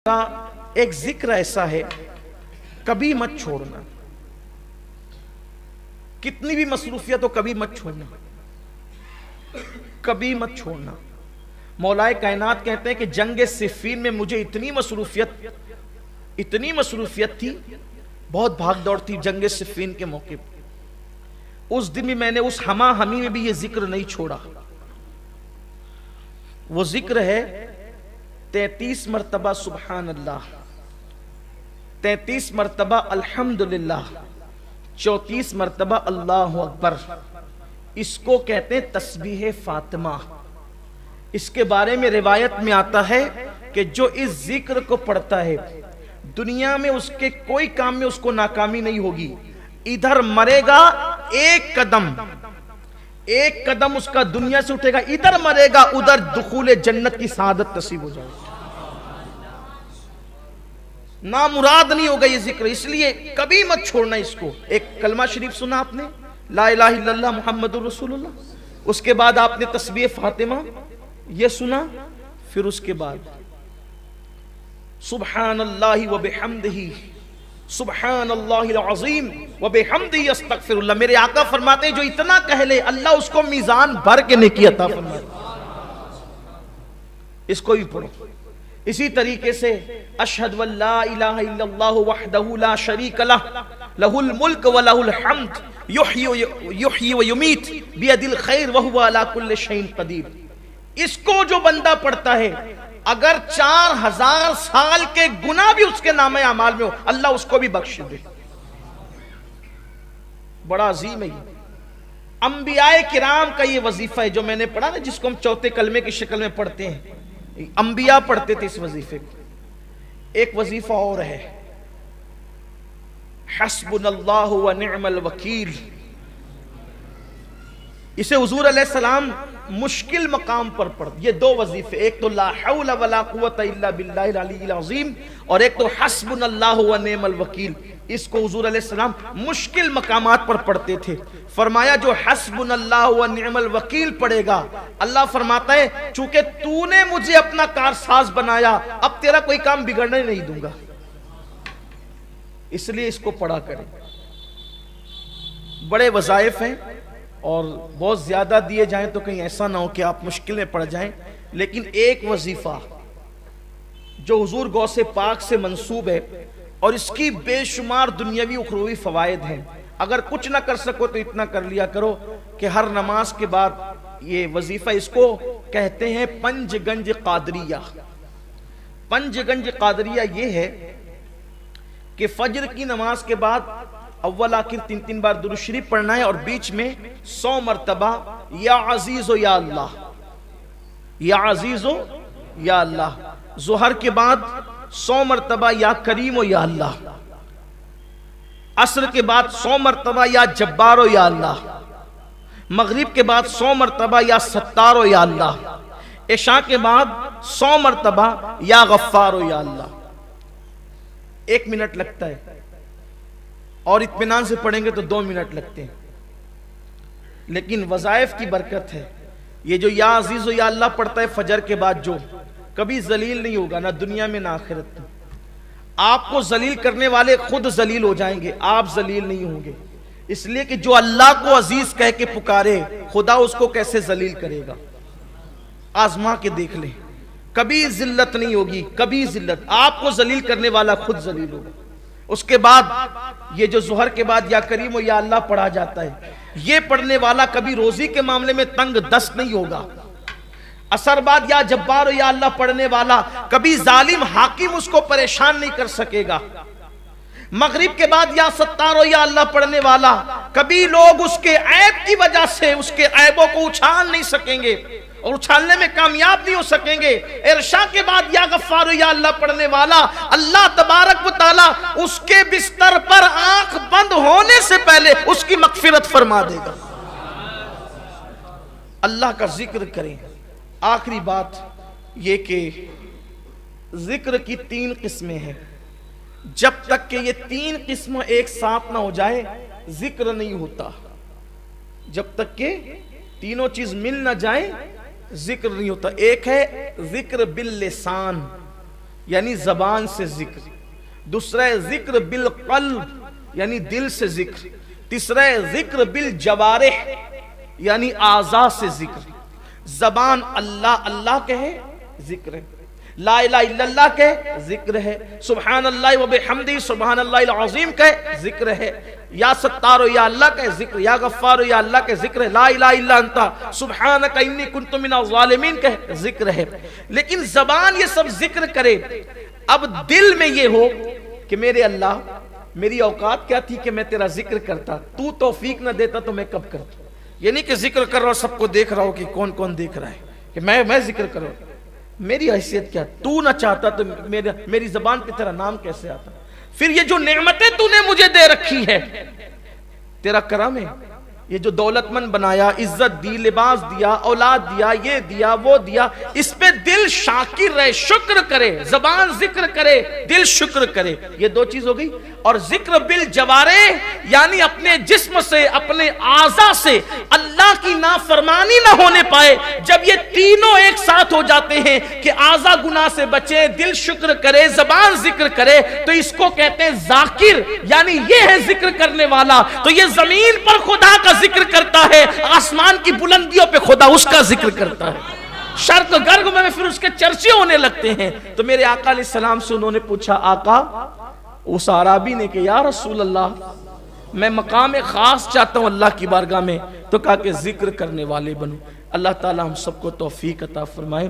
ایک ذکر ایسا ہے کبھی مت چھوڑنا، کتنی بھی مصروفیت ہو کبھی مت چھوڑنا، کبھی مت چھوڑنا۔ مولائے کائنات کہتے ہیں کہ جنگ صفین میں مجھے اتنی مصروفیت تھی، بہت بھاگ دوڑ تھی جنگ صفین کے موقع پر۔ اس دن بھی میں نے اس ہما ہمی میں بھی یہ ذکر نہیں چھوڑا۔ وہ ذکر ہے 33 مرتبہ سبحان اللہ، 33 مرتبہ الحمدللہ، 34 مرتبہ اللہ اکبر۔ اس کو کہتے ہیں تسبیح فاطمہ۔ اس کے بارے میں روایت میں آتا ہے کہ جو اس ذکر کو پڑھتا ہے دنیا میں اس کے کوئی کام میں اس کو ناکامی نہیں ہوگی۔ ادھر مرے گا ایک قدم اس کا دنیا سے اٹھے گا، ادھر مرے گا ادھر دخول جنت کی سعادت نصیب ہو جائے گی۔ نامراد نہیں ہوگا یہ ذکر، اس لیے کبھی مت چھوڑنا اس کو۔ ایک کلمہ شریف سنا آپ نے، لا الہ الا اللہ محمد رسول اللہ، اس کے بعد آپ نے تسبیح فاطمہ یہ سنا، پھر اس کے بعد سبحان اللہ وبحمدہ، سبحان اللہ العظیم وبحمدہ استغفر اللہ۔ میرے آقا فرماتے ہیں جو اتنا کہہ لے اللہ اس کو میزان بھر کے نیکی عطا فرماتے ہیں۔ اس کو بھی پڑھو۔ اسی طریقے سے اشہد ان لا الہ الا اللہ وحدہ لا شریک لہ، لہ الملک ولہ الحمد، یحیی ویمیت بیدہ الخیر وہو علی کل شیء قدیر۔ اس کو جو بندہ پڑھتا ہے اگر 4000 سال کے گناہ بھی اس کے نامہ اعمال میں ہو اللہ اس کو بھی بخش دے۔ بڑا عظیم ہے یہ۔ انبیاء کرام کا یہ وظیفہ ہے جو میں نے پڑھا نا، جس کو ہم چوتھے کلمے کی شکل میں پڑھتے ہیں، انبیاء پڑھتے تھے اس وظیفے کو۔ ایک وظیفہ اور ہے، حسبنا اللہ ونعم الوکیل۔ اسے حضور علیہ السلام مشکل مقام پر پڑھ، یہ دو وظیفے، ایک تو لا حول ولا قوت الا باللہ العلی العظیم، اور ایک تو حسبنا اللہ ونعم الوکیل۔ اس کو حضور علیہ السلام مشکل مقامات پر پڑھتے تھے۔ فرمایا جو حسبنا اللہ ونعم الوکیل پڑھے گا، اللہ فرماتا ہے چونکہ تو نے مجھے اپنا کارساز بنایا اب تیرا کوئی کام بگڑنے نہیں دوں گا، اس لیے اس کو پڑھا کریں۔ بڑے وظائف ہیں اور بہت زیادہ دیے جائیں تو کہیں ایسا نہ ہو کہ آپ مشکل میں پڑ جائیں، لیکن ایک وظیفہ جو حضور غوث پاک سے منسوب ہے اور اس کی بے شمار دنیاوی اخروی فوائد ہیں، اگر کچھ نہ کر سکو تو اتنا کر لیا کرو کہ ہر نماز کے بعد یہ وظیفہ، اس کو کہتے ہیں پنج گنج قادریہ۔ پنج گنج قادریہ یہ ہے کہ فجر کی نماز کے بعد اول آخر 3 بار درود شریف پڑھنا ہے اور بیچ میں 100 مرتبہ یا عزیز و یا اللہ، یا عزیز و یا اللہ۔ ظہر کے بعد 100 مرتبہ یا کریم و یا اللہ، عصر کے بعد 100 مرتبہ یا جبار و یا اللہ، مغرب کے بعد 100 مرتبہ یا ستار و یا اللہ، عشاء کے بعد 100 مرتبہ یا غفار و یا اللہ۔ 1 منٹ لگتا ہے اور اطمینان سے پڑھیں گے تو 2 منٹ لگتے ہیں، لیکن وظائف کی برکت ہے۔ یہ جو یا عزیز و یا اللہ پڑھتا ہے فجر کے بعد، جو کبھی ذلیل نہیں ہوگا، نہ دنیا میں نہ آخرت میں۔ آپ کو ذلیل کرنے والے خود ذلیل ہو جائیں گے، آپ ذلیل نہیں ہوں گے، اس لیے کہ جو اللہ کو عزیز کہہ کے پکارے خدا اس کو کیسے ذلیل کرے گا۔ آزما کے دیکھ لیں، کبھی ذلت نہیں ہوگی، کبھی ذلت، آپ کو ذلیل کرنے والا خود ذلیل ہوگا۔ اس کے بعد یہ جو ظہر کے بعد یا کریم و یا اللہ پڑھا جاتا ہے، یہ پڑھنے والا کبھی روزی کے معاملے میں تنگ دست نہیں ہوگا۔ عصر بعد یا جبار و یا اللہ پڑھنے والا کبھی ظالم حاکم اس کو پریشان نہیں کر سکے گا۔ مغرب کے بعد یا ستار و یا اللہ پڑھنے والا کبھی لوگ اس کے عیب کی وجہ سے اس کے عیبوں کو اچھال نہیں سکیں گے اور اچھالنے میں کامیاب نہیں ہو سکیں گے۔ عشاء کے بعد یا غفار و یا اللہ پڑھنے والا اللہ تبارک و تعالی اس کے بستر پر آنکھ بند ہونے سے پہلے اس کی مغفرت فرما دے گا۔ اللہ کا ذکر کریں۔ آخری بات یہ کہ ذکر کی 3 قسمیں ہیں، جب تک کہ یہ 3 قسم ایک ساتھ نہ ہو جائے ذکر نہیں ہوتا۔ جب تک کہ تینوں چیز مل نہ جائیں ذکر نہیں ہوتا۔ ایک ہے ذکر باللسان، یعنی زبان سے ذکر، دوسرا ہے ذکر بالقلب یعنی دل سے ذکر، تیسرا ہے ذکر بالجوارح یعنی اعضاء سے ذکر۔ زبان اللہ اللہ کہے ذکر ہے، لا الہ الا اللہ کہے ذکر ہے، سبحان اللہ و بحمدہ سبحان اللہ العظیم کہے ذکر ہے، یا ستارو یا اللہ کہے ذکر، یا غفارو یا اللہ کہے ذکر ہے، لا الہ الا انتا سبحانک انی کنت من الظالمین کہے ذکر ہے۔ لیکن زبان یہ سب ذکر کرے، اب دل میں یہ ہو کہ میرے اللہ میری اوقات کیا تھی کہ میں تیرا ذکر کرتا، تو توفیق نہ دیتا تو میں کب کرتا۔ یہ نہیں کہ ذکر کر رہا ہوں سب کو دیکھ رہا ہوں کہ کون کون دیکھ رہا ہے کہ میں ذکر کروں، میری حیثیت کیا، تو نہ چاہتا تو میری زبان پہ تیرا نام کیسے آتا۔ پھر یہ جو نعمتیں تو نے مجھے دے رکھی ہے تیرا کرم ہے، یہ جو دولت مند بنایا، عزت دی، لباس دیا، اولاد دیا، یہ دیا وہ دیا، اس پہ دل شاکر رہے، شکر کرے، زبان ذکر کرے، دل شکر کرے، یہ دو چیز ہو گئی۔ اور ذکر بالجوارح یعنی اپنے جسم سے اپنے اعضاء سے اللہ کی نافرمانی نہ ہونے پائے۔ جب یہ تینوں ایک ساتھ ہو جاتے ہیں کہ اعضاء گناہ سے بچے، دل شکر کرے، زبان ذکر کرے، تو اس کو کہتے ہیں ذاکر، یعنی یہ ہے ذکر کرنے والا۔ تو یہ زمین پر خدا کا ذکر کرتا ہے، آسمان کی بلندیوں پہ خدا اس کا ذکر کرتا ہے، شرق غرب میں پھر اس کے چرچے ہونے لگتے ہیں۔ تو میرے آقا علیہ السلام سے انہوں نے پوچھا، آقا اس عرابی نے کہ یا رسول اللہ میں مقام خاص چاہتا ہوں اللہ کی بارگاہ میں، تو کہا کہ ذکر کرنے والے بنو۔ اللہ تعالی ہم سب کو توفیق عطا فرمائے۔